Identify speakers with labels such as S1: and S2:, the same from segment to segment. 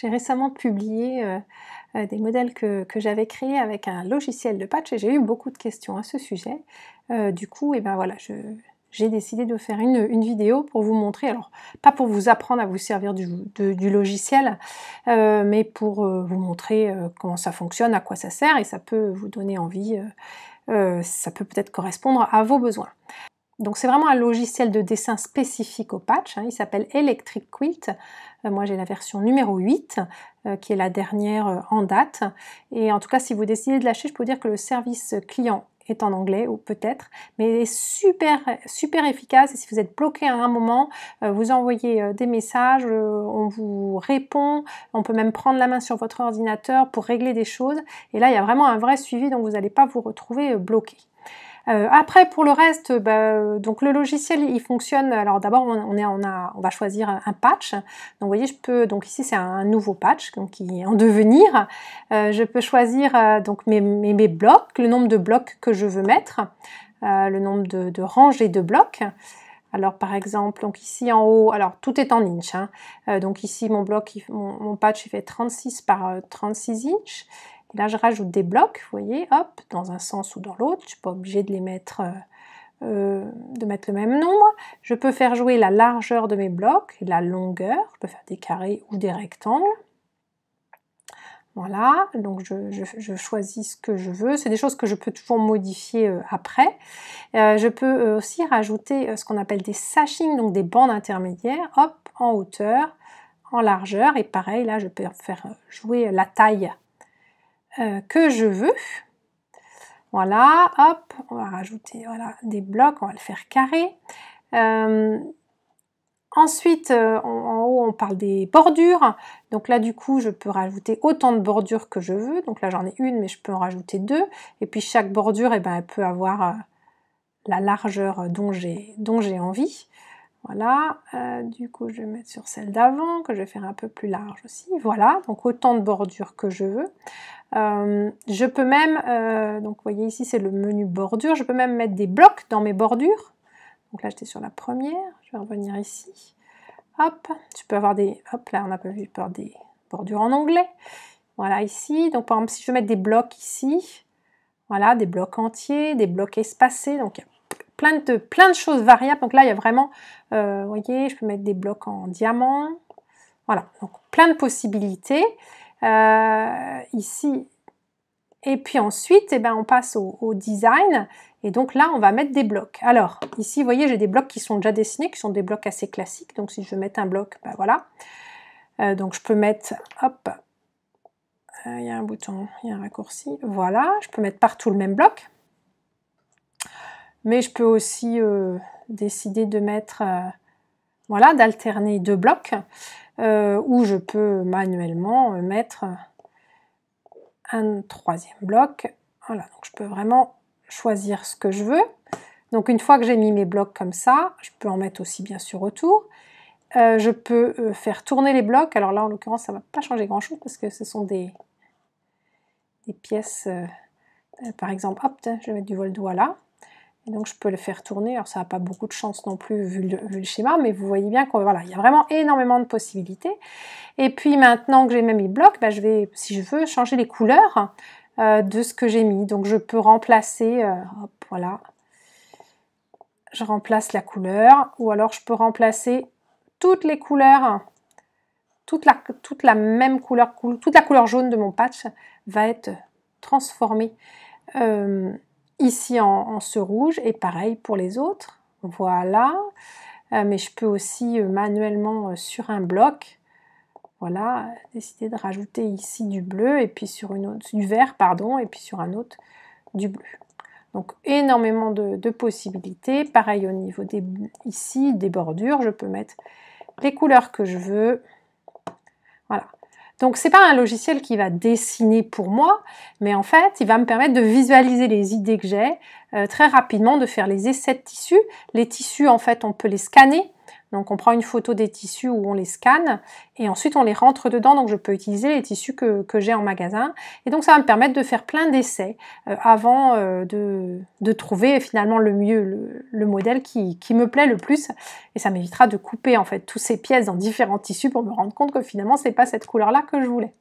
S1: J'ai récemment publié des modèles que j'avais créés avec un logiciel de patch et j'ai eu beaucoup de questions à ce sujet. Du coup, et ben voilà, j'ai décidé de faire une vidéo pour vous montrer, alors pas pour vous apprendre à vous servir du logiciel, mais pour vous montrer comment ça fonctionne, à quoi ça sert, et ça peut vous donner envie, ça peut peut-être correspondre à vos besoins. Donc c'est vraiment un logiciel de dessin spécifique au patch, hein, il s'appelle Electric Quilt. Moi j'ai la version numéro 8, qui est la dernière en date. Et en tout cas, si vous décidez de lâcher, je peux vous dire que le service client est en anglais, ou peut-être, mais est super, super efficace. Et si vous êtes bloqué à un moment, vous envoyez des messages, on vous répond, on peut même prendre la main sur votre ordinateur pour régler des choses. Et là, il y a vraiment un vrai suivi, donc vous n'allez pas vous retrouver bloqué. Après, pour le reste, donc le logiciel il fonctionne. Alors d'abord on va choisir un patch. Donc vous voyez, donc ici c'est un nouveau patch donc qui est en devenir. Je peux choisir donc mes blocs, le nombre de blocs que je veux mettre, le nombre de rangées de blocs. Alors par exemple, donc ici en haut, alors tout est en inch, hein. Donc ici mon patch il fait 36 par 36 inches. Là, je rajoute des blocs, vous voyez, hop, dans un sens ou dans l'autre. Je ne suis pas obligée de mettre le même nombre. Je peux faire jouer la largeur de mes blocs, la longueur. Je peux faire des carrés ou des rectangles. Voilà, donc je choisis ce que je veux. C'est des choses que je peux toujours modifier après. Je peux aussi rajouter ce qu'on appelle des sashing, donc des bandes intermédiaires, hop, en hauteur, en largeur. Et pareil, là, je peux faire jouer la taille que je veux. Voilà, hop, on va rajouter voilà, des blocs, on va le faire carré. Ensuite, en haut, on parle des bordures. Donc là, du coup, je peux rajouter autant de bordures que je veux. Donc là, j'en ai une, mais je peux en rajouter deux. Et puis, chaque bordure, eh ben, elle peut avoir la largeur dont j'ai envie. Voilà, du coup je vais mettre sur celle d'avant, que je vais faire un peu plus large aussi. Voilà, donc autant de bordures que je veux. Je peux même, donc vous voyez ici c'est le menu bordure, je peux même mettre des blocs dans mes bordures. Donc là j'étais sur la première, je vais revenir ici. Hop, je peux avoir des, hop là on a pas vu, je peux avoir des bordures en onglet. Voilà ici, donc par exemple si je veux mettre des blocs ici, voilà, des blocs entiers, des blocs espacés, donc plein de choses variables. Donc là, il y a vraiment, vous voyez, je peux mettre des blocs en diamant. Voilà, donc plein de possibilités. Ici. Et puis ensuite, eh ben, on passe au design. Et donc là, on va mettre des blocs. Alors, ici, vous voyez, j'ai des blocs qui sont déjà dessinés, qui sont des blocs assez classiques. Donc si je veux mettre un bloc, ben voilà. Donc je peux mettre, hop, il y a un bouton, il y a un raccourci. Voilà, je peux mettre partout le même bloc. Mais je peux aussi décider de mettre, voilà, d'alterner deux blocs, ou je peux manuellement mettre un troisième bloc. Voilà, donc je peux vraiment choisir ce que je veux. Donc une fois que j'ai mis mes blocs comme ça, je peux en mettre aussi bien sûr autour. Je peux faire tourner les blocs. Alors là, en l'occurrence, ça ne va pas changer grand-chose parce que ce sont des pièces, par exemple, hop, je vais mettre du vol-doigt là. Et donc je peux le faire tourner, alors ça n'a pas beaucoup de chance non plus vu le schéma, mais vous voyez bien qu'il voilà, y a vraiment énormément de possibilités. Et puis maintenant que j'ai mis mes blocs, je vais, si je veux, changer les couleurs de ce que j'ai mis. Donc je peux remplacer, hop, voilà, je remplace la couleur, ou alors je peux remplacer toutes les couleurs, toute la même couleur, toute la couleur jaune de mon patch va être transformée ici en ce rouge, et pareil pour les autres. Voilà, mais je peux aussi manuellement sur un bloc, voilà, décider de rajouter ici du bleu, et puis sur une autre, du vert, pardon, et puis sur un autre du bleu. Donc énormément de possibilités. Pareil au niveau ici des bordures, je peux mettre les couleurs que je veux. Voilà. Donc c'est pas un logiciel qui va dessiner pour moi, mais en fait il va me permettre de visualiser les idées que j'ai très rapidement, de faire les essais de tissus. Les tissus en fait on peut les scanner, Donc on prend une photo des tissus où on les scanne et ensuite on les rentre dedans, donc je peux utiliser les tissus que j'ai en magasin. Et donc ça va me permettre de faire plein d'essais avant de trouver finalement le mieux, le modèle qui me plaît le plus. Et ça m'évitera de couper en fait toutes ces pièces dans différents tissus pour me rendre compte que finalement c'est pas cette couleur-là que je voulais.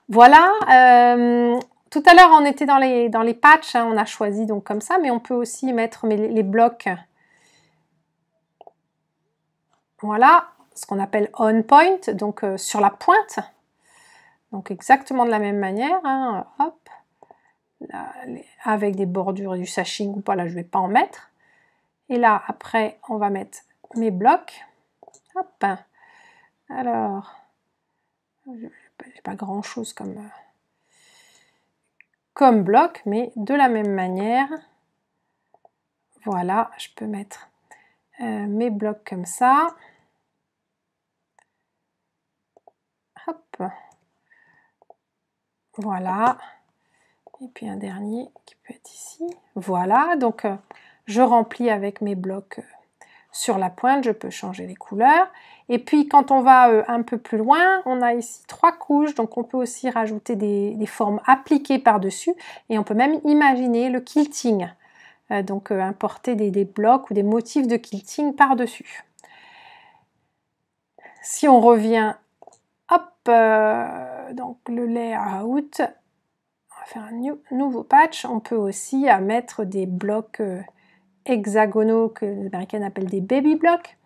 S1: Voilà, tout à l'heure on était dans les patchs, hein, on a choisi donc comme ça, mais on peut aussi mettre les blocs. Voilà, ce qu'on appelle on point, donc sur la pointe. Donc exactement de la même manière, hein, hop, là, avec des bordures et du sashing ou pas, là je ne vais pas en mettre. Et là, après, on va mettre mes blocs. Hop, alors, j'ai pas grand chose comme bloc, mais de la même manière, voilà, je peux mettre mes blocs comme ça. Hop, voilà, et puis un dernier qui peut être ici. Voilà, donc je remplis avec mes blocs sur la pointe, je peux changer les couleurs. Et puis quand on va un peu plus loin, on a ici 3 couches, donc on peut aussi rajouter des formes appliquées par-dessus, et on peut même imaginer le quilting, donc importer des blocs ou des motifs de quilting par-dessus. Si on revient, hop, donc le layout, on va faire un nouveau patch, on peut aussi mettre des blocs hexagonaux que les Américaines appellent des baby blocks.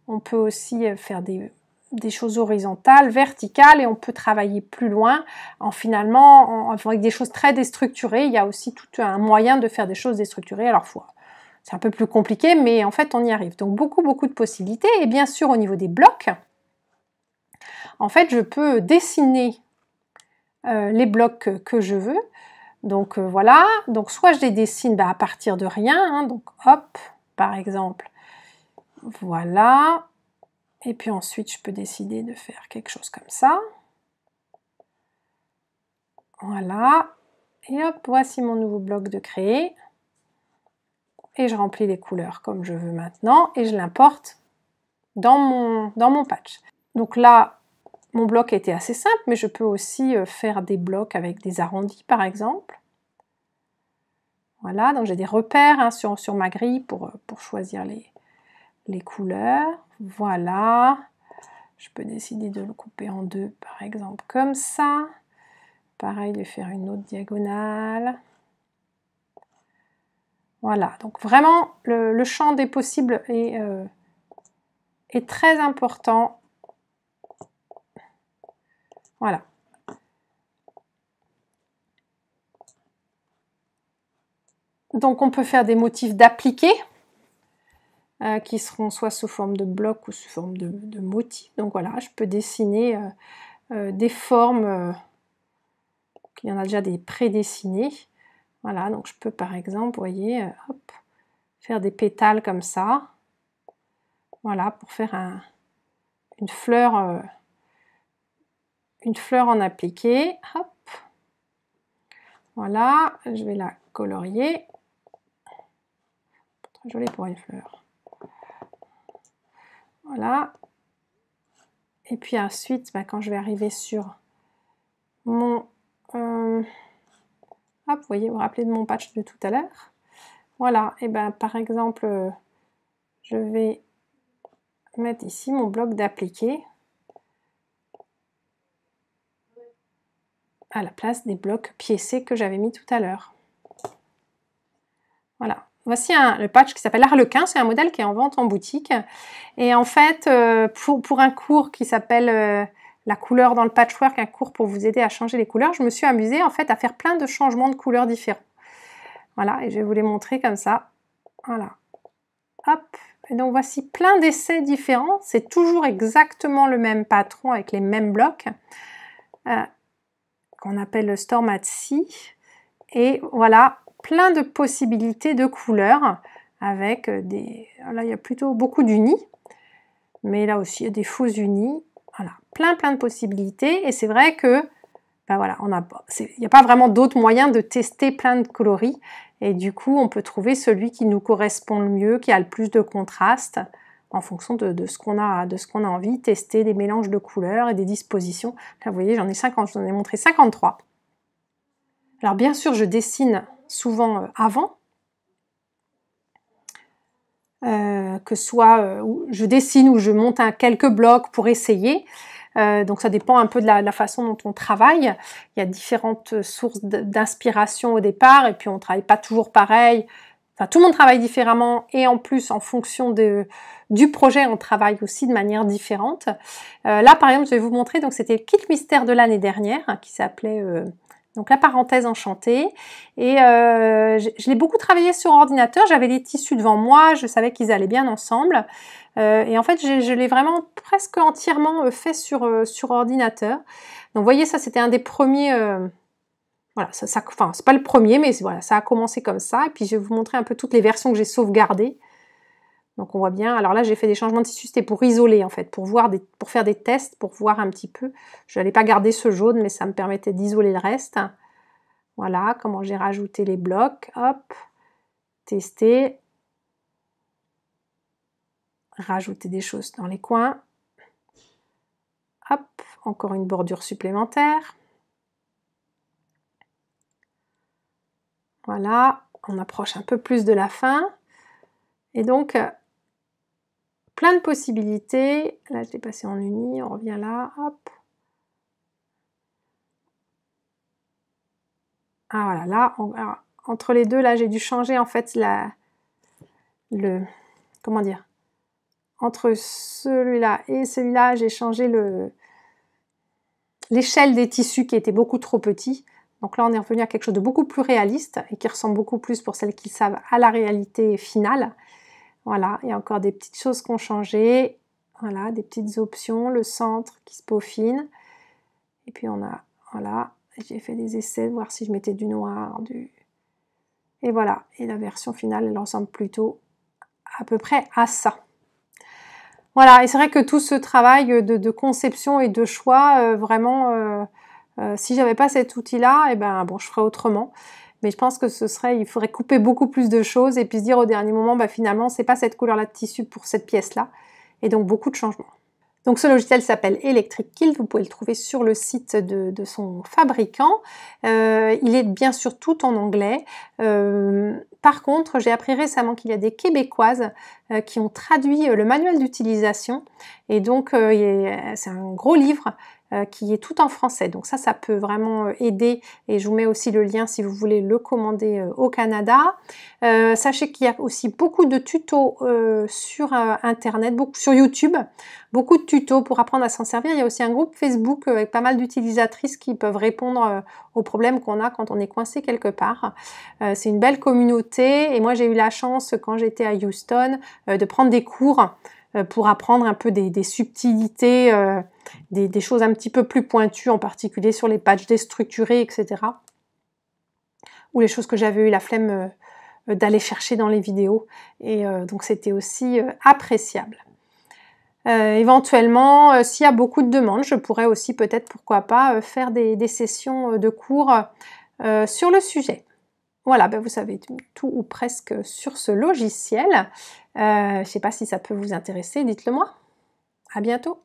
S1: On peut aussi faire des choses horizontales, verticales, et on peut travailler plus loin avec des choses très déstructurées. Il y a aussi tout un moyen de faire des choses déstructurées. Alors c'est un peu plus compliqué, mais en fait on y arrive. Donc beaucoup de possibilités. Et bien sûr au niveau des blocs, en fait je peux dessiner les blocs que je veux. Donc voilà, donc soit je les dessine à partir de rien, hein, donc hop, par exemple, voilà, et puis ensuite je peux décider de faire quelque chose comme ça, voilà, et hop, voici mon nouveau bloc de créer, et je remplis les couleurs comme je veux maintenant, et je l'importe dans mon patch. Donc là, mon bloc était assez simple, mais je peux aussi faire des blocs avec des arrondis par exemple. Voilà, donc j'ai des repères hein, sur ma grille pour choisir les couleurs. Voilà, je peux décider de le couper en deux, par exemple, comme ça. Pareil, de faire une autre diagonale. Voilà, donc vraiment, le champ des possibles est très important. Voilà. Donc on peut faire des motifs d'appliquer qui seront soit sous forme de blocs ou sous forme de motifs. Donc voilà, je peux dessiner des formes, il y en a déjà des prédessinées. Voilà, donc je peux par exemple, vous voyez, hop, faire des pétales comme ça. Voilà, pour faire une fleur en appliqué. Hop. Voilà, je vais la colorier. Très joli pour une fleur. Voilà. Et puis ensuite, quand je vais arriver sur mon... hop, vous voyez, vous vous rappelez de mon patch de tout à l'heure. Voilà, et par exemple, je vais mettre ici mon bloc d'appliqué à la place des blocs piécés que j'avais mis tout à l'heure. Voilà. Voici le patch qui s'appelle Harlequin, c'est un modèle qui est en vente en boutique. Et en fait, pour un cours qui s'appelle la couleur dans le patchwork, un cours pour vous aider à changer les couleurs, je me suis amusée en fait à faire plein de changements de couleurs différents. Voilà, et je vais vous les montrer comme ça. Voilà. Hop. Et donc voici plein d'essais différents. C'est toujours exactement le même patron avec les mêmes blocs qu'on appelle le Storm at Sea. Et voilà, plein de possibilités de couleurs avec des... Là, il y a plutôt beaucoup d'unis, mais là aussi, il y a des faux unis. Voilà, plein de possibilités. Et c'est vrai que ben voilà, il n'y a pas vraiment d'autres moyens de tester plein de coloris. Et du coup, on peut trouver celui qui nous correspond le mieux, qui a le plus de contraste, en fonction de ce qu'on a envie, tester des mélanges de couleurs et des dispositions. Là, vous voyez, j'en ai 50, je vous en ai montré 53. Alors bien sûr, je dessine souvent avant, que soit je dessine ou je monte quelques blocs pour essayer. Donc ça dépend un peu de la façon dont on travaille. Il y a différentes sources d'inspiration au départ, et puis on ne travaille pas toujours pareil. Enfin, tout le monde travaille différemment, et en plus, en fonction du projet, on travaille aussi de manière différente. Là, par exemple, je vais vous montrer, donc c'était le kit mystère de l'année dernière, hein, qui s'appelait donc la parenthèse enchantée. Et je l'ai beaucoup travaillé sur ordinateur. J'avais les tissus devant moi, je savais qu'ils allaient bien ensemble. Et en fait, je l'ai vraiment presque entièrement fait sur ordinateur. Donc, vous voyez, ça, c'était un des premiers... voilà, enfin, c'est pas le premier, mais voilà, ça a commencé comme ça. Et puis, je vais vous montrer un peu toutes les versions que j'ai sauvegardées. Donc, on voit bien. Alors là, j'ai fait des changements de tissu, c'était pour isoler, en fait, pour faire des tests, pour voir un petit peu. Je n'allais pas garder ce jaune, mais ça me permettait d'isoler le reste. Voilà, comment j'ai rajouté les blocs. Hop, tester. Rajouter des choses dans les coins. Hop, encore une bordure supplémentaire. Voilà, on approche un peu plus de la fin. Et donc, plein de possibilités. Là, je l'ai passé en uni, on revient là, hop. Ah voilà, là, alors, entre les deux, là, j'ai dû changer en fait comment dire, entre celui-là et celui-là, j'ai changé l'échelle des tissus qui était beaucoup trop petit. Donc là, on est revenu à quelque chose de beaucoup plus réaliste et qui ressemble beaucoup plus, pour celles qui savent, à la réalité finale. Voilà, il y a encore des petites choses qui ont changé. Voilà, des petites options, le centre qui se peaufine. Et puis on a, voilà, j'ai fait des essais de voir si je mettais du noir, Et voilà, et la version finale, elle ressemble plutôt à peu près à ça. Voilà, et c'est vrai que tout ce travail de conception et de choix, vraiment, si j'avais pas cet outil-là, eh ben bon, je ferais autrement. Mais je pense que il faudrait couper beaucoup plus de choses et puis se dire au dernier moment, bah finalement, c'est pas cette couleur-là de tissu pour cette pièce-là. Et donc beaucoup de changements. Donc ce logiciel s'appelle Electric Quilt, vous pouvez le trouver sur le site de son fabricant. Il est bien sûr tout en anglais. Par contre, j'ai appris récemment qu'il y a des Québécoises qui ont traduit le manuel d'utilisation. Et donc c'est un gros livre qui est tout en français. Donc ça peut vraiment aider, et je vous mets aussi le lien si vous voulez le commander au Canada. Sachez qu'il y a aussi beaucoup de tutos sur internet, beaucoup sur YouTube, beaucoup de tutos pour apprendre à s'en servir. Il y a aussi un groupe Facebook avec pas mal d'utilisatrices qui peuvent répondre aux problèmes qu'on a quand on est coincé quelque part. C'est une belle communauté, et moi j'ai eu la chance, quand j'étais à Houston, de prendre des cours pour apprendre un peu des subtilités, des choses un petit peu plus pointues, en particulier sur les patchs déstructurés, etc. Ou les choses que j'avais eu la flemme d'aller chercher dans les vidéos. Et donc c'était aussi appréciable. Éventuellement, s'il y a beaucoup de demandes, je pourrais aussi peut-être, pourquoi pas, faire des sessions de cours sur le sujet. Voilà, ben vous savez tout ou presque sur ce logiciel. Je ne sais pas si ça peut vous intéresser, dites-le moi. À bientôt.